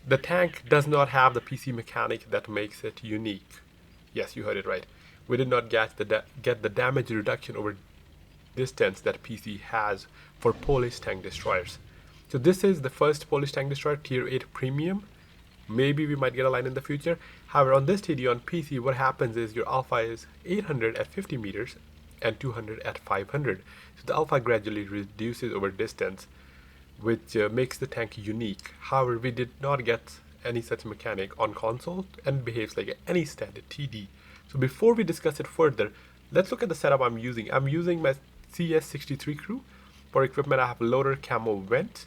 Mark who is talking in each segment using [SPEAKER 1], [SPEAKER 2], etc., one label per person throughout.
[SPEAKER 1] The tank does not have the PC mechanic that makes it unique. Yes, you heard it right. We did not get the damage reduction over distance that PC has for Polish tank destroyers. So this is the first Polish tank destroyer, tier 8 premium. Maybe we might get a line in the future. However, on this TD on PC, what happens is your alpha is 800 at 50 meters and 200 at 500. So the alpha gradually reduces over distance, which makes the tank unique. However, we did not get any such mechanic on console and behaves like any standard TD. So before we discuss it further, let's look at the setup I'm using. I'm using my CS63 crew. For equipment, I have loader, camo, vent.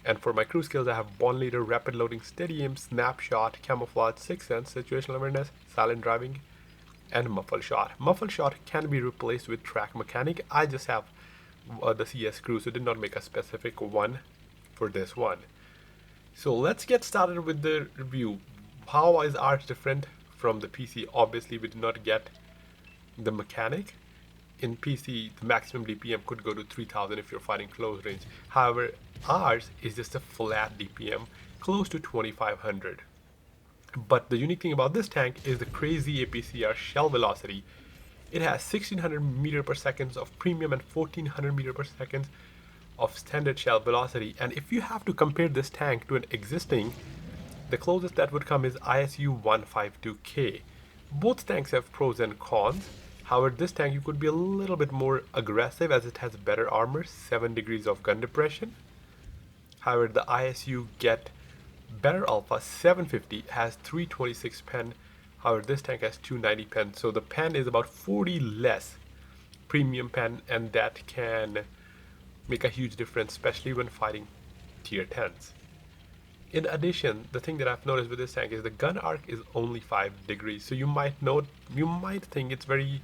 [SPEAKER 1] And for my crew skills, I have bond leader, rapid loading, steady aim, snapshot, camouflage, sixth sense, situational awareness, silent driving, and muffled shot. Muffled shot can be replaced with track mechanic. I just have the CS crew, so did not make a specific one for this one. So let's get started with the review. How is ours different from the PC? Obviously, we did not get the mechanic. In PC, the maximum DPM could go to 3000 if you're fighting close range. However, ours is just a flat DPM, close to 2500. But the unique thing about this tank is the crazy APCR shell velocity. It has 1600 meter per second of premium and 1400 meter per second of standard shell velocity. And if you have to compare this tank to an existing, the closest that would come is ISU 152K. Both tanks have pros and cons. However, this tank you could be a little bit more aggressive as it has better armor, 7 degrees of gun depression. However, the ISU get better alpha, 750, has 326 pen. However, this tank has 290 pen, so the pen is about 40 less premium pen, and that can make a huge difference, especially when fighting tier 10s. In addition, the thing that I've noticed with this tank is the gun arc is only 5 degrees. So you might think it's very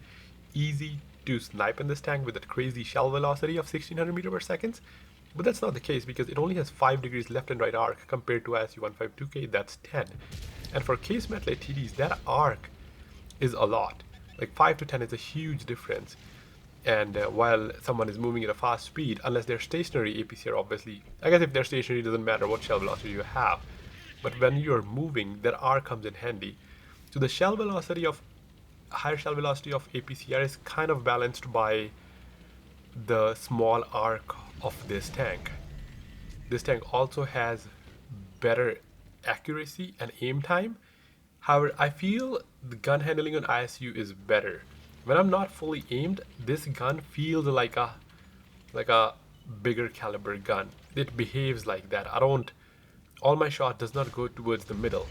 [SPEAKER 1] easy to snipe in this tank with that crazy shell velocity of 1600 meter per second. But that's not the case because it only has 5 degrees left and right arc compared to ISU 152K, that's 10. And for case metal TDs, that arc is a lot. Like 5 to 10 is a huge difference. And while someone is moving at a fast speed, unless they're stationary APCR, obviously, I guess if they're stationary, it doesn't matter what shell velocity you have. But when you're moving, that R comes in handy. So the higher shell velocity of APCR is kind of balanced by the small arc of this tank. This tank also has better accuracy and aim time. However, I feel the gun handling on ISU is better. When I'm not fully aimed, this gun feels like a bigger caliber gun. It behaves like that. All my shot does not go towards the middle.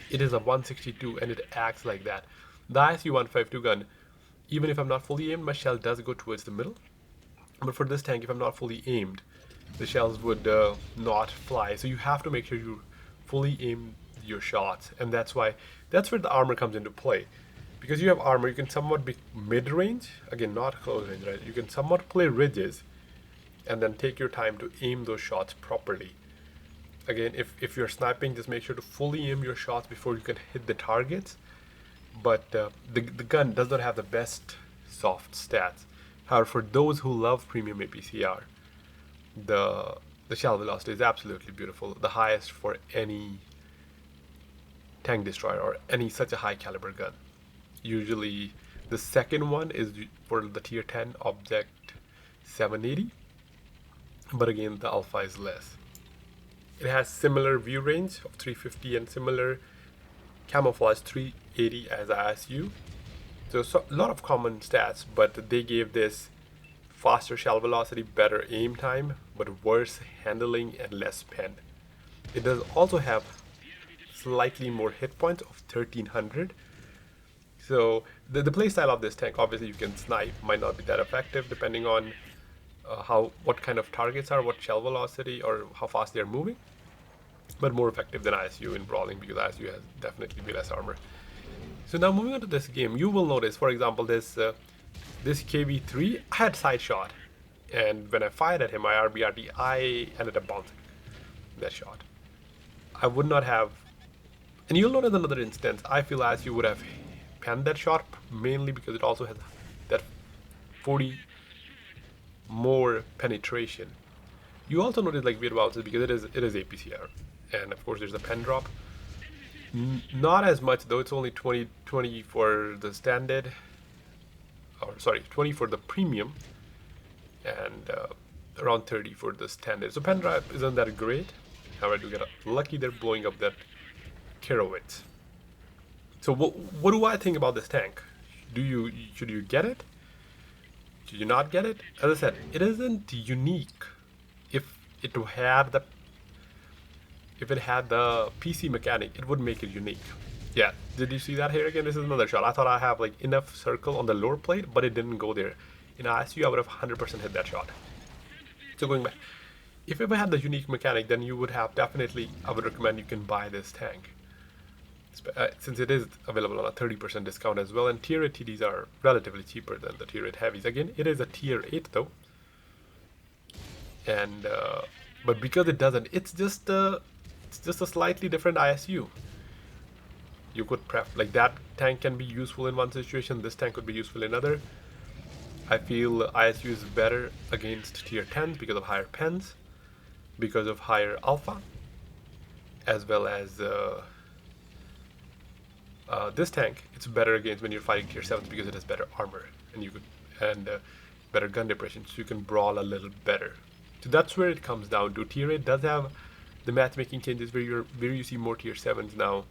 [SPEAKER 1] It is a 162 and it acts like that. The ISU 152 gun, even if I'm not fully aimed, my shell does go towards the middle. But for this tank, if I'm not fully aimed, the shells would not fly. So you have to make sure you fully aim your shots, and that's where the armor comes into play. Because you have armor, you can somewhat be mid-range, again not close range, right? You can somewhat play ridges and then take your time to aim those shots properly. Again, if you're sniping, just make sure to fully aim your shots before you can hit the targets. But the gun does not have the best soft stats. However, for those who love premium APCR, the shell velocity is absolutely beautiful, the highest for any tank destroyer or any such a high caliber gun. Usually the second one is for the tier 10 object 780, but again the alpha is less. It has similar view range of 350 and similar camouflage 380 as ISU. So a lot of common stats, but they gave this faster shell velocity, better aim time, but worse handling and less pen. It does also have slightly more hit points of 1300. So the playstyle of this tank, obviously you can snipe, might not be that effective depending on what kind of targets are, what shell velocity, or how fast they're moving, but more effective than ISU in brawling because ISU has definitely way less armor. So now moving on to this game, you will notice, for example, this KV3, I had side shot, and when I fired at him, my RBRT, I ended up bouncing that shot. I would not have, and you'll notice another instance, I feel as you would have panned that shot, mainly because it also has that 40 more penetration. You also notice like weird bounces because it is APCR, and of course there's a pen drop. Not as much though, it's only 20 for the standard, or sorry, 20 for the premium, and around 30 for the standard. So pen drop isn't that great. However, I do get lucky they're blowing up that Kerowitz. So what do I think about this tank? Should you get it? Should you not get it? As I said, it isn't unique. If it had the PC mechanic, it would make it unique. Yeah, did you see that here again? This is another shot. I thought I have like enough circle on the lower plate, but it didn't go there. In ISU, I would have 100% hit that shot. So going back, if it had the unique mechanic, then you would have definitely, I would recommend you can buy this tank. Since it is available on a 30% discount as well, and tier 8 TDs are relatively cheaper than the tier 8 heavies. Again, it is a tier 8 though, and but because it doesn't, it's just a slightly different ISU. You could like that tank can be useful in one situation, this tank could be useful in another. I feel ISU is better against tier 10s because of higher pens, because of higher alpha, as well as this tank, it's better against when you're fighting tier 7s because it has better armor and better gun depression, so you can brawl a little better. So that's where it comes down to. Tier 8 does have the matchmaking changes where you see more tier 7s now,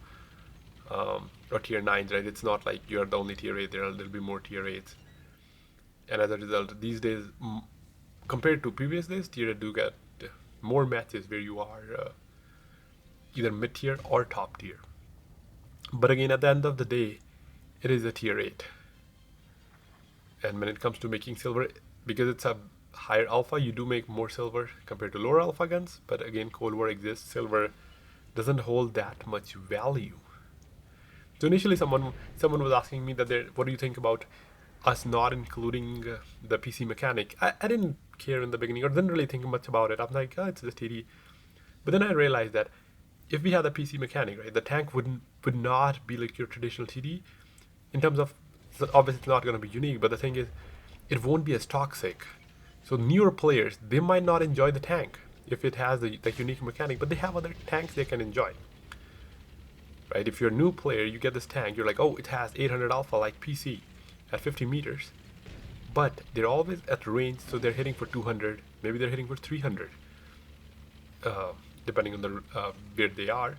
[SPEAKER 1] or tier 9s, right? It's not like you're the only tier 8, there are a little bit more tier 8s. And as a result, these days, compared to previous days, tier 8 do get more matches where you are either mid tier or top tier. But again, at the end of the day, it is a tier 8. And when it comes to making silver, because it's a higher alpha, you do make more silver compared to lower alpha guns. But again, Cold War exists, silver doesn't hold that much value. So initially someone was asking me that what do you think about us not including the PC mechanic? I didn't care in the beginning, or didn't really think much about it. I'm like, oh, it's just TD. But then I realized that if we had the PC mechanic, right, the tank would not be like your traditional TD in terms of, obviously it's not going to be unique, but the thing is, it won't be as toxic. So newer players, they might not enjoy the tank if it has the unique mechanic, but they have other tanks they can enjoy. Right? If you're a new player, you get this tank, you're like, oh, it has 800 alpha like PC at 50 meters, but they're always at range, so they're hitting for 200, maybe they're hitting for 300. Depending on the where they are.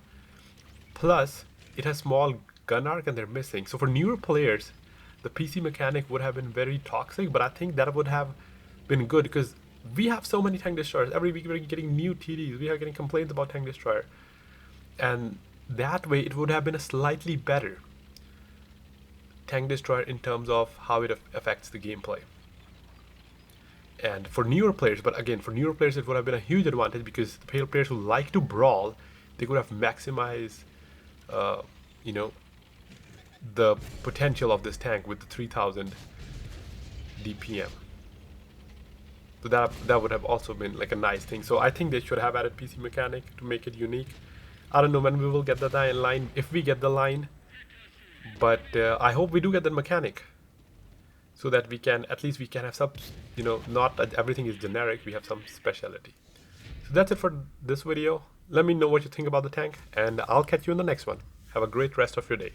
[SPEAKER 1] Plus, it has small gun arc and they're missing. So for newer players, the PC mechanic would have been very toxic, but I think that would have been good because we have so many tank destroyers. Every week we're getting new TDs. We are getting complaints about tank destroyer. And that way it would have been a slightly better tank destroyer in terms of how it affects the gameplay. And for newer players, but again, for newer players, it would have been a huge advantage because the players who like to brawl, they could have maximized, the potential of this tank with the 3000 DPM. So that would have also been like a nice thing. So I think they should have added PC mechanic to make it unique. I don't know when we will get the line, if we get the line, but I hope we do get the mechanic. So that we can have some, not that everything is generic, we have some specialty. So that's it for this video. Let me know what you think about the tank, and I'll catch you in the next one. Have a great rest of your day.